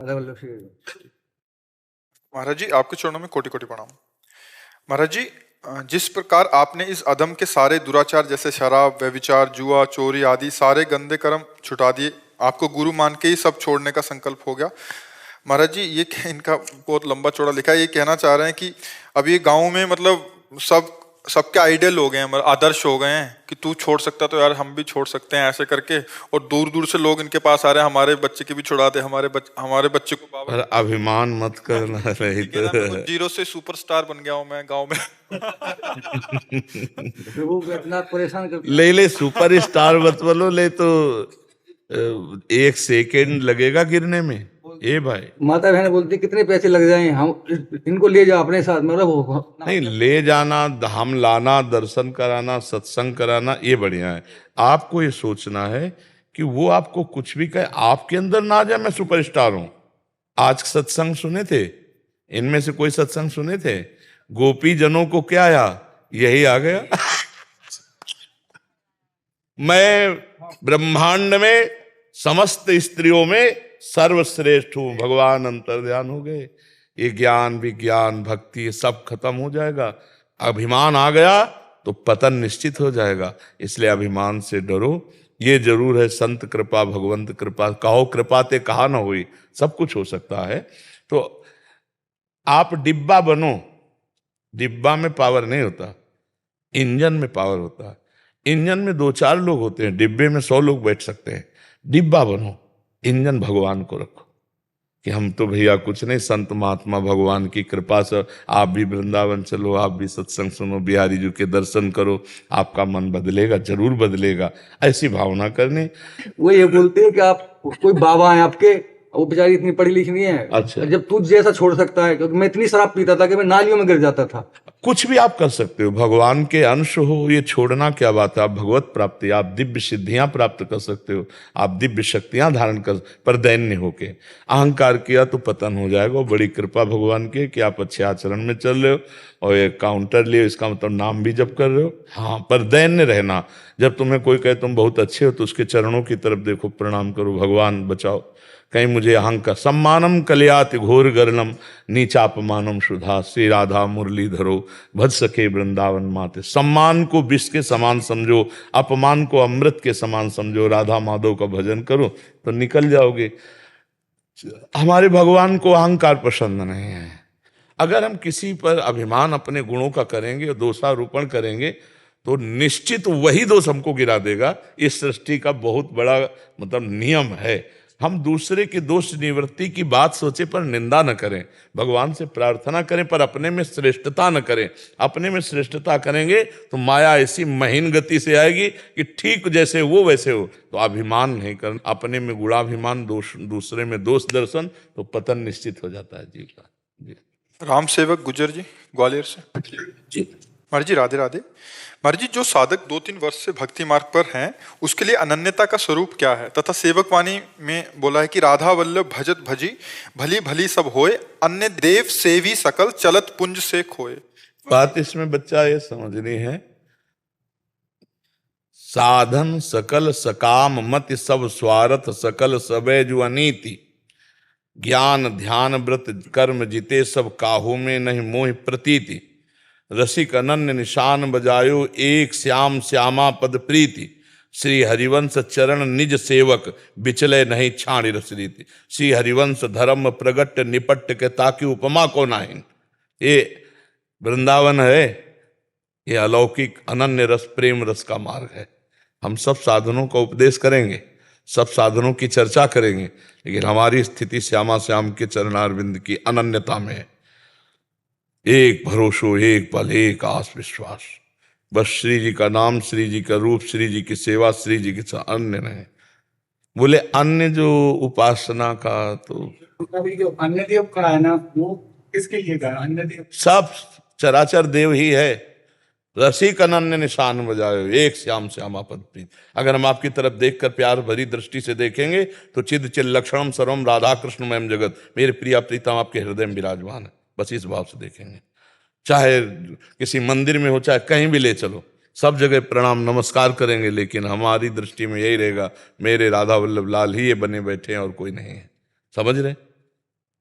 राधा वल्लभ श्री। महाराज जी, आपके चरणों में कोटि कोटि प्रणाम। महाराज जी, जिस प्रकार आपने इस अधम के सारे दुराचार जैसे शराब, व्यभिचार, जुआ, चोरी आदि सारे गंदे कर्म छुटा दिए, आपको गुरु मान के ही सब छोड़ने का संकल्प हो गया। महाराज जी, ये इनका बहुत लंबा चौड़ा लिखा है। ये कहना चाह रहे हैं कि अब ये गांव में मतलब सबके आइडियल हो गए हैं, मतलब आदर्श हो गए हैं कि तू छोड़ सकता तो यार हम भी छोड़ सकते हैं, ऐसे करके। और दूर दूर से लोग इनके पास आ रहे हैं, हमारे बच्चे की भी छुड़ा दे, हमारे बच्चे को बाबा। पर अभिमान मत करना रही ठीक है ना, मैं तो जीरो से सुपरस्टार बन गया हूँ मैं गांव में। प्रभु को इतना परेशान कर ले सुपर स्टार मत बोलो, ले तो 1 सेकेंड लगेगा गिरने में। ए भाई, माता बहन बोलती कितने पैसे लग जाए, हम इनको ले जाओ अपने साथ, मतलब नहीं ले जाना, धाम लाना, दर्शन कराना, सत्संग कराना, ये बढ़िया है। आपको ये सोचना है कि वो आपको कुछ भी कहे, आपके अंदर ना आ जाए मैं सुपरस्टार हूं। आज सत्संग सुने थे, इनमें से कोई सत्संग सुने थे? गोपी जनों को क्या आया, यही आ गया। मैं ब्रह्मांड में समस्त स्त्रियों में सर्वश्रेष्ठ हूं, भगवान अंतर्ध्यान हो गए। ये ज्ञान विज्ञान भक्ति ये सब खत्म हो जाएगा। अभिमान आ गया तो पतन निश्चित हो जाएगा। इसलिए अभिमान से डरो। ये जरूर है संत कृपा भगवंत कृपा, कहो कृपा ते कहा ना हुई, सब कुछ हो सकता है। तो आप डिब्बा बनो, डिब्बा में पावर नहीं होता, इंजन में पावर होता है। इंजन में 2-4 लोग होते हैं, डिब्बे में 100 लोग बैठ सकते हैं। डिब्बा बनो, इंजन भगवान को रखो कि हम तो भैया कुछ नहीं, संत महात्मा भगवान की कृपा से आप भी वृंदावन चलो, आप भी सत्संग सुनो, बिहारी जी के दर्शन करो, आपका मन बदलेगा, जरूर बदलेगा। ऐसी भावना करनी। वो ये बोलते हैं कि आप कोई बाबा हैं आपके, वो बेचारी इतनी पढ़ी लिखी नहीं है। अच्छा। जब तू जैसा छोड़ सकता है, क्योंकि मैं इतनी शराब पीता था कि मैं नालियों में गिर जाता था। कुछ भी आप कर सकते हो, भगवान के अंश हो, ये छोड़ना क्या बात है। आप भगवत प्राप्ति, आप दिव्य सिद्धियां प्राप्त कर सकते हो, आप दिव्य शक्तियां धारण कर, पर दैन्य होके अहंकार किया तो पतन हो जाएगा। बड़ी कृपा भगवान की कि आप अच्छे आचरण में चल रहे हो और ये काउंटर लिए, इसका मतलब नाम भी जप कर रहे हो। हाँ, पर दैन्य रहना। जब तुम्हें कोई कहे तुम बहुत अच्छे हो तो उसके चरणों की तरफ देखो, प्रणाम करो, भगवान बचाओ। कहीं मुझे अहंकार, सम्मानम कल्याति घोर गर्णम नीचापमानम सुधा, श्री राधा मुरलीधरो भज सके वृंदावन माते। सम्मान को विष के समान समझो, अपमान को अमृत के समान समझो, राधा माधव का भजन करो तो निकल जाओगे। हमारे भगवान को अहंकार पसंद नहीं है। अगर हम किसी पर अभिमान अपने गुणों का करेंगे, दोषारोपण करेंगे, तो निश्चित वही दोष हमको गिरा देगा। इस सृष्टि का बहुत बड़ा मतलब नियम है। हम दूसरे के दोष निवृत्ति की बात सोचे पर निंदा न करें, भगवान से प्रार्थना करें, पर अपने में श्रेष्ठता न करें। अपने में श्रेष्ठता करेंगे तो माया ऐसी महीन गति से आएगी कि ठीक जैसे वो वैसे हो। तो अभिमान नहीं कर, अपने में गुणाभिमान, दोष दूसरे में दोष दर्शन, तो पतन निश्चित हो जाता है जीव का। जी। राम सेवक गुजर जी, ग्वालियर से। जी महाराज जी, राधे राधे। महाराज जी, जो साधक 2-3 वर्ष से भक्ति मार्ग पर हैं, उसके लिए अनन्यता का स्वरूप क्या है? तथा सेवक वाणी में बोला है कि राधा वल्लभ भजत भजी, भली भली सब होए, अन्य देव सेवी सकल, चलत पुंज से खोए। बात इसमें बच्चा ये समझनी है, साधन सकल सकाम मति सब स्वार्थ सकल सबे जो अनीति, ज्ञान ध्यान व्रत कर्म जिते सब काहू में नहीं मोह प्रतीति, रसिक अनन्य निशान बजायो एक श्याम श्यामा पद प्रीति, श्री हरिवंश चरण निज सेवक बिचले नहीं छाणी रस रीति। श्री हरिवंश धर्म प्रगट निपट के ताकि उपमा को नाहिन। ये वृंदावन है, ये अलौकिक अनन्य रस प्रेम रस का मार्ग है। हम सब साधनों का उपदेश करेंगे, सब साधनों की चर्चा करेंगे, लेकिन हमारी स्थिति श्यामा श्याम के चरणारविंद की अनन्यता में है। एक भरोसो, एक बल, एक आस विश्वास, बस श्री जी का नाम, श्री जी का रूप, श्री जी की सेवा, श्री जी के साथ अन्य नहीं। बोले अन्य जो उपासना का, तो अन्य देव का है ना, वो किसके लिए का अन्य देव? सब चराचर देव ही है। रसिक अनन्य निशान बजायो एक श्याम श्यामा पद प्रीत। अगर हम आपकी तरफ देखकर प्यार भरी दृष्टि से देखेंगे तो चिद चिल लक्षणम सर्वम राधा कृष्ण मयम जगत, मेरे प्रिया प्रीतम आपके हृदय में विराजमान है। बस इस भाव से देखेंगे, चाहे किसी मंदिर में हो, चाहे कहीं भी ले चलो, सब जगह प्रणाम नमस्कार करेंगे, लेकिन हमारी दृष्टि में यही रहेगा, मेरे राधा वल्लभ लाल ही ये बने बैठे हैं और कोई नहीं है। समझ रहे?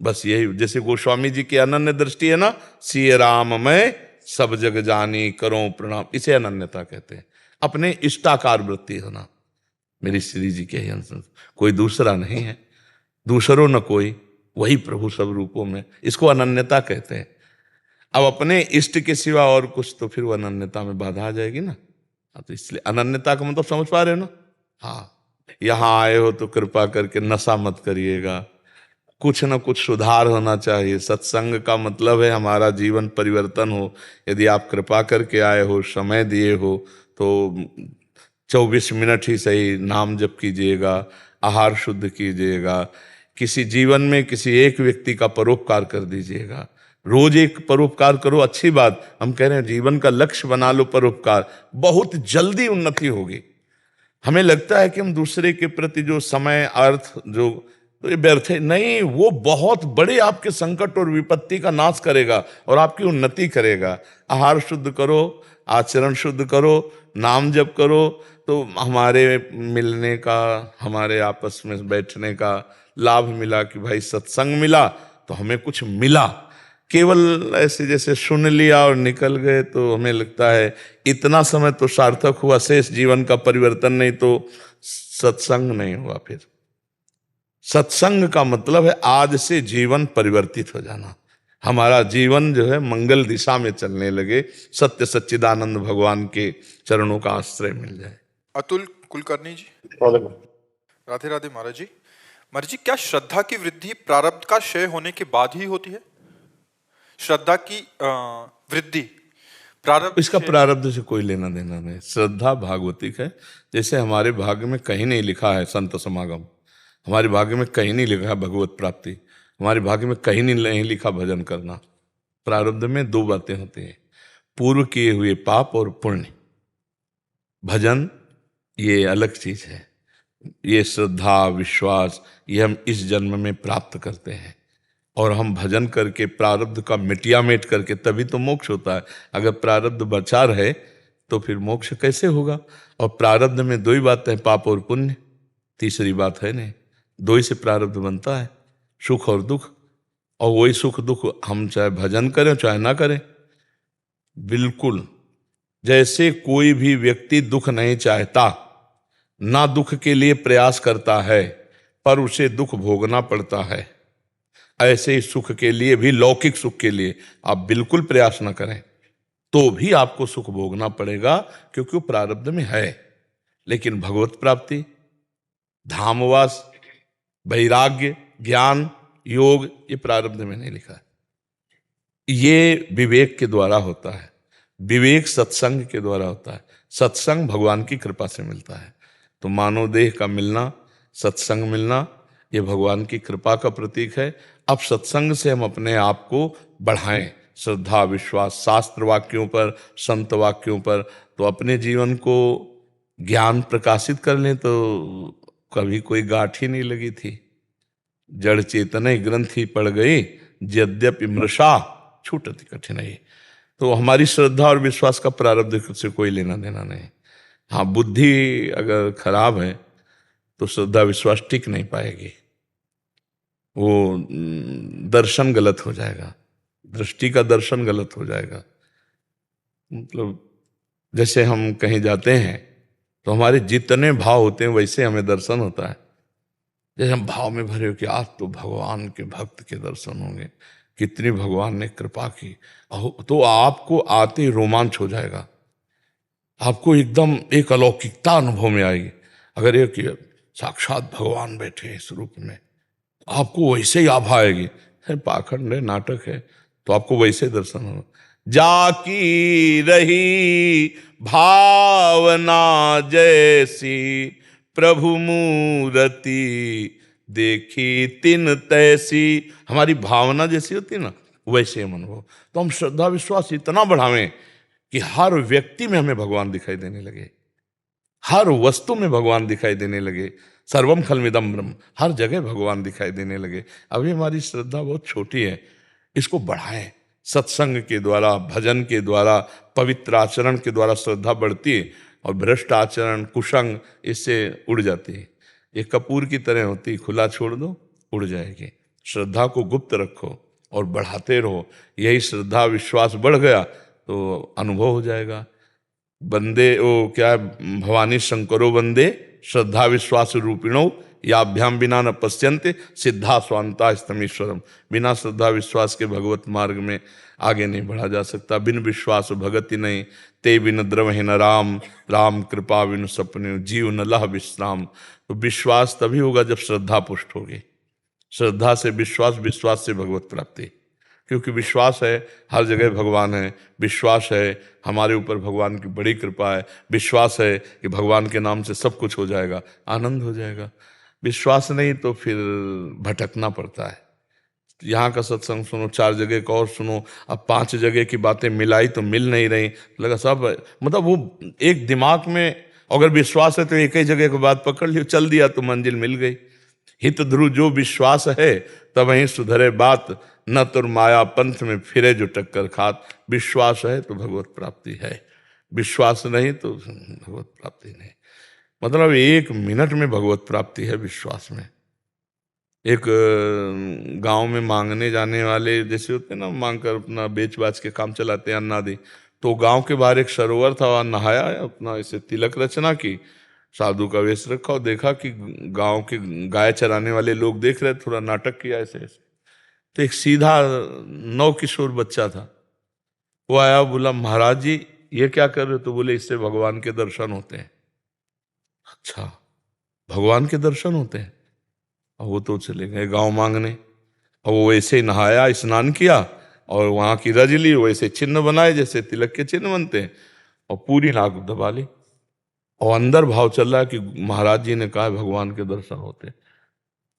बस यही, जैसे गोस्वामी जी की अनन्य दृष्टि है ना, सिय राम मैं सब जग जानी करो प्रणाम, इसे अनन्यता कहते हैं। अपने इष्टाकार वृत्ति होना, मेरी श्री जी के ही अंश, कोई दूसरा नहीं है, दूसरो न कोई, वही प्रभु सब रूपों में, इसको अनन्यता कहते हैं। अब अपने इष्ट के सिवा और कुछ तो फिर वो अनन्यता में बाधा आ जाएगी ना। हाँ, तो इसलिए अनन्यता का मतलब समझ पा रहे हो ना। हाँ, यहाँ आए हो तो कृपा करके नशा मत करिएगा, कुछ ना कुछ सुधार होना चाहिए। सत्संग का मतलब है हमारा जीवन परिवर्तन हो। यदि आप कृपा करके आए हो, समय दिए हो, तो 24 मिनट ही सही नाम जप कीजिएगा, आहार शुद्ध कीजिएगा, किसी जीवन में किसी एक व्यक्ति का परोपकार कर दीजिएगा। रोज एक परोपकार करो, अच्छी बात, हम कह रहे हैं जीवन का लक्ष्य बना लो परोपकार, बहुत जल्दी उन्नति होगी। हमें लगता है कि हम दूसरे के प्रति जो समय अर्थ जो तो ये व्यर्थ है, नहीं, वो बहुत बड़े आपके संकट और विपत्ति का नाश करेगा और आपकी उन्नति करेगा। आहार शुद्ध करो, आचरण शुद्ध करो, नाम जप करो, तो हमारे मिलने का, हमारे आपस में बैठने का लाभ मिला कि भाई सत्संग मिला तो हमें कुछ मिला। केवल ऐसे जैसे सुन लिया और निकल गए तो हमें लगता है इतना समय तो सार्थक हुआ, शेष जीवन का परिवर्तन नहीं तो सत्संग नहीं हुआ। फिर सत्संग का मतलब है आज से जीवन परिवर्तित हो जाना, हमारा जीवन जो है मंगल दिशा में चलने लगे, सत्य सच्चिदानंद भगवान के चरणों का आश्रय मिल जाए। अतुल कुलकर्णी जी, राधे राधे महाराज जी। महाराज जी, क्या श्रद्धा की वृद्धि प्रारब्ध का क्षय होने के बाद ही होती है? श्रद्धा की वृद्धि प्रारब्ध, इसका प्रारब्ध से कोई लेना देना नहीं। श्रद्धा भागवतिक है। जैसे हमारे भाग्य में कहीं नहीं लिखा है संत समागम, हमारे भाग्य में कहीं नहीं लिखा है भगवत प्राप्ति, हमारे भाग्य में कहीं नहीं लिखा भजन करना। प्रारब्ध में दो बातें होती हैं, पूर्व किए हुए पाप और पुण्य। भजन ये अलग चीज है, ये श्रद्धा विश्वास ये हम इस जन्म में प्राप्त करते हैं, और हम भजन करके प्रारब्ध का मिटियामेट करके तभी तो मोक्ष होता है। अगर प्रारब्ध बचा रहे तो फिर मोक्ष कैसे होगा? और प्रारब्ध में दो ही बातें हैं, पाप और पुण्य, तीसरी बात है नहीं। दो ही से प्रारब्ध बनता है, सुख और दुख, और वही सुख दुख हम चाहे भजन करें चाहे ना करें। बिल्कुल जैसे कोई भी व्यक्ति दुख नहीं चाहता, ना दुख के लिए प्रयास करता है, पर उसे दुख भोगना पड़ता है, ऐसे ही सुख के लिए भी, लौकिक सुख के लिए आप बिल्कुल प्रयास न करें तो भी आपको सुख भोगना पड़ेगा, क्योंकि वो प्रारब्ध में है। लेकिन भगवत प्राप्ति, धामवास, वैराग्य, ज्ञान, योग, ये प्रारब्ध में नहीं लिखा है। ये विवेक के द्वारा होता है, विवेक सत्संग के द्वारा होता है। सत्संग भगवान की कृपा से मिलता है। तो मानव देह का मिलना, सत्संग मिलना, ये भगवान की कृपा का प्रतीक है। अब सत्संग से हम अपने आप को बढ़ाएं, श्रद्धा विश्वास शास्त्र वाक्यों पर, संत वाक्यों पर, तो अपने जीवन को ज्ञान प्रकाशित कर लें। तो कभी कोई गांठ ही नहीं लगी थी, जड़ चेतन ग्रंथि पड़ गई, यद्यपि मृषा छूटति कठिनाई। तो हमारी श्रद्धा और विश्वास का प्रारब्ध से कोई लेना देना नहीं। हाँ, बुद्धि अगर खराब है तो श्रद्धा विश्वास टिक नहीं पाएगी, वो दर्शन गलत हो जाएगा, दृष्टि का दर्शन गलत हो जाएगा। मतलब जैसे हम कहीं जाते हैं तो हमारे जितने भाव होते हैं वैसे हमें दर्शन होता है। जैसे हम भाव में भरे हो कि आज तो भगवान के भक्त के दर्शन होंगे, कितनी भगवान ने कृपा की, तो आपको आते ही रोमांच हो जाएगा, आपको एकदम एक अलौकिकता अनुभव में आएगी। अगर एक साक्षात भगवान बैठे इस रूप में, आपको वैसे ही आभा आएगी। पाखंड है, नाटक है, तो आपको वैसे दर्शन होगा। जाकी रही भावना जैसी प्रभु मूरति देखी तिन तैसी, हमारी भावना जैसी होती है ना, वैसे हम अनुभव। तो हम श्रद्धा विश्वास इतना बढ़ावें कि हर व्यक्ति में हमें भगवान दिखाई देने लगे, हर वस्तु में भगवान दिखाई देने लगे। सर्वम खलमिदम ब्रह्म, हर जगह भगवान दिखाई देने लगे। अभी हमारी श्रद्धा बहुत छोटी है, इसको बढ़ाएं। सत्संग के द्वारा, भजन के द्वारा, पवित्र आचरण के द्वारा श्रद्धा बढ़ती है, और भ्रष्ट आचरण कुसंग इससे उड़ जाती है। ये कपूर की तरह होती है, खुला छोड़ दो उड़ जाएगी। श्रद्धा को गुप्त रखो और बढ़ाते रहो। यही श्रद्धा विश्वास बढ़ गया तो अनुभव हो जाएगा। बंदे वो क्या है, भवानी शंकरो वंदे श्रद्धा विश्वास रूपिणो याभ्याम बिना न पश्यन्ते सिद्धा स्वांता स्तमीश्वरम। बिना श्रद्धा विश्वास के भगवत मार्ग में आगे नहीं बढ़ा जा सकता। बिन विश्वास भगति नहीं, ते बिन द्रवहि न राम, राम कृपा बिन सपने जीव न लह विश्राम। तो विश्वास तभी होगा जब श्रद्धा पुष्ट होगी। श्रद्धा से विश्वास, विश्वास से भगवत प्राप्ति। क्योंकि विश्वास है हर जगह भगवान है, विश्वास है हमारे ऊपर भगवान की बड़ी कृपा है, विश्वास है कि भगवान के नाम से सब कुछ हो जाएगा, आनंद हो जाएगा। विश्वास नहीं तो फिर भटकना पड़ता है। यहाँ का सत्संग सुनो, 4 जगह का और सुनो, अब 5 जगह की बातें मिलाई तो मिल नहीं रही, लगा सब मतलब वो एक दिमाग में अगर विश्वास है तो एक ही जगह की बात पकड़ लियो, चल दिया तो मंजिल मिल गई। हित ध्रुव जो विश्वास है तब वहीं सुधरे बात, न तुर माया पंथ में फिरे जो टक्कर खात। विश्वास है तो भगवत प्राप्ति है, विश्वास नहीं तो भगवत प्राप्ति नहीं। मतलब 1 मिनट में भगवत प्राप्ति है विश्वास में। एक गांव में मांगने जाने वाले जैसे होते हैं ना, मांग कर अपना बेच बाच के काम चलाते हैं अन्नादि, तो गांव के बाहर एक सरोवर था, वहां नहाया, अपना ऐसे तिलक रचना की, साधु का वेश रखा और देखा कि गांव के गाय चराने वाले लोग देख रहे, थोड़ा नाटक किया ऐसे ऐसे। तो एक सीधा 9 किशोर बच्चा था, वो आया, बोला महाराज जी ये क्या कर रहे हो? तो बोले इससे भगवान के दर्शन होते हैं। अच्छा, भगवान के दर्शन होते हैं? और वो तो चले गए गांव मांगने, और वो वैसे ही नहाया, स्नान किया और वहां की रज ली, वैसे चिन्ह बनाए जैसे तिलक के चिन्ह बनते हैं, और पूरी नाक दबा ली। और अंदर भाव चल रहा है कि महाराज जी ने कहा भगवान के दर्शन होते हैं।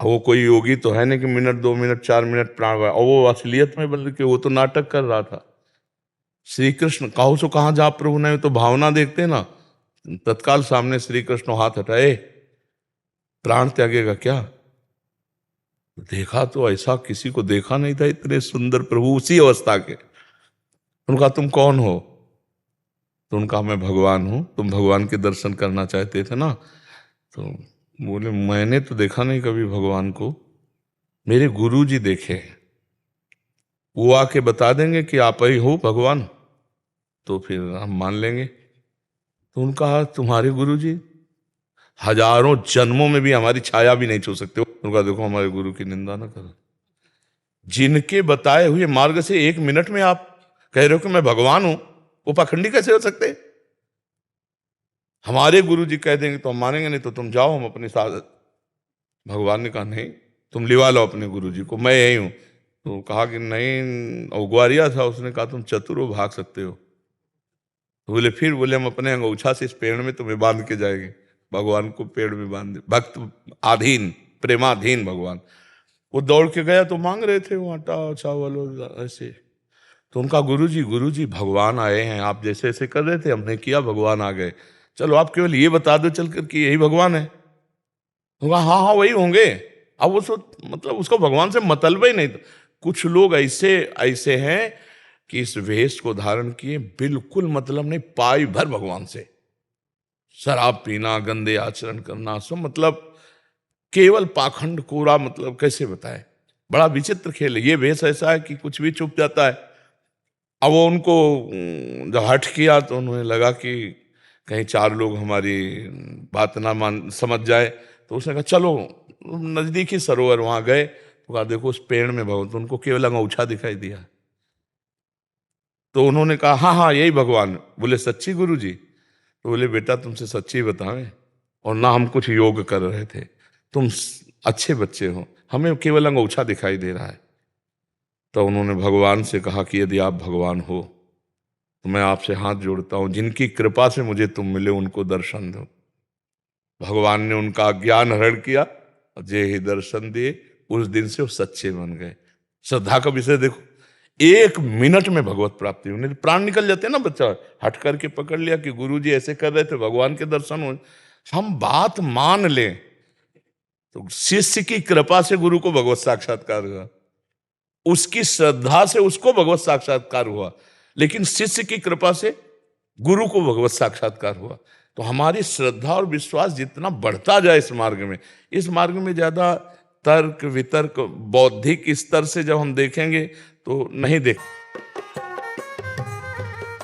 वो कोई योगी तो है नहीं कि मिनट 2 मिनट 4 मिनट प्राण, और वो असलियत में बल्कि वो तो नाटक कर रहा था। श्री कृष्ण कहो सो कहाँ जा प्रभु ने, तो भावना देखते ना, तत्काल सामने श्री कृष्ण हाथ हटाए, प्राण त्यागेगा क्या? देखा तो ऐसा किसी को देखा नहीं था, इतने सुंदर प्रभु उसी अवस्था के। उनका तुम कौन हो? तो उनका मैं भगवान हूं। तुम भगवान के दर्शन करना चाहते थे ना? तो बोले मैंने तो देखा नहीं कभी भगवान को, मेरे गुरु जी देखे हैं, वो आके बता देंगे कि आप ही हो भगवान, तो फिर हम मान लेंगे। तो उनका तुम्हारे गुरु जी हजारों जन्मों में भी हमारी छाया भी नहीं छू सकते। उनका देखो हमारे गुरु की निंदा ना करो। जिनके बताए हुए मार्ग से 1 मिनट में आप कह रहे हो कि मैं भगवान हूं, वो पाखंडी कैसे हो सकते? हमारे गुरु जी कह देंगे तो हम मानेंगे, नहीं तो तुम जाओ, हम अपने साथ। भगवान ने कहा नहीं, तुम लिवा लो अपने गुरु जी को, मैं यही हूं। तो कहा कि नहीं, और ग्वारिया था, उसने कहा तुम चतुर हो, भाग सकते हो। तो बोले फिर, बोले हम अपने अंगूछा से इस पेड़ में तुम्हें बांध के जाएंगे। भगवान को पेड़ में बांध दे, भक्त आधीन, प्रेमाधीन भगवान। वो दौड़ के गया तो मांग रहे थे वो आटा चावल ऐसे। तो उनका गुरु जी भगवान आए हैं, आप जैसे ऐसे कर रहे थे हमने किया, भगवान आ गए, चलो आप केवल ये बता दो चलकर कि यही भगवान है। हाँ हाँ वही होंगे। अब वो मतलब उसको भगवान से मतलब ही नहीं। कुछ लोग ऐसे ऐसे हैं कि इस वेश को धारण किए बिल्कुल मतलब नहीं, पाई भर भगवान से। शराब पीना, गंदे आचरण करना, सब मतलब केवल पाखंड कोरा, मतलब कैसे बताए, बड़ा विचित्र खेल है। ये वेश ऐसा है कि कुछ भी चुप जाता है। अब वो उनको जब हट किया तो उन्हें लगा कि कहीं 4 लोग हमारी बात ना मान समझ जाए, तो उसने कहा चलो नजदीकी सरोवर, वहां गए तो कहा देखो उस पेड़ में भगवान, तो उनको केवल अंगूछा दिखाई दिया। तो उन्होंने कहा हाँ हाँ यही भगवान। बोले सच्ची गुरु जी? तो बोले बेटा तुमसे सच्ची बताएं, और ना हम कुछ योग कर रहे थे, तुम अच्छे बच्चे हो, हमें केवल अंगूछा दिखाई दे रहा है। तो उन्होंने भगवान से कहा कि यदि आप भगवान हो तो मैं आपसे हाथ जोड़ता हूं, जिनकी कृपा से मुझे तुम मिले उनको दर्शन दो। भगवान ने उनका ज्ञान हरण किया, जे ही दर्शन दिए, उस दिन से वो सच्चे बन गए। श्रद्धा का विषय देखो, 1 मिनट में भगवत प्राप्ति होने, प्राण निकल जाते हैं ना। बच्चा हट करके पकड़ लिया कि गुरुजी ऐसे कर रहे थे, भगवान के दर्शन हो, हम बात मान लें तो शिष्य की कृपा से गुरु को भगवत साक्षात्कार हुआ, उसकी श्रद्धा से उसको भगवत साक्षात्कार हुआ, लेकिन शिष्य की कृपा से गुरु को भगवत साक्षात्कार हुआ। तो हमारी श्रद्धा और विश्वास जितना बढ़ता जाए इस मार्ग में ज्यादा तर्क वितर्क बौद्धिक स्तर से जब हम देखेंगे तो नहीं देख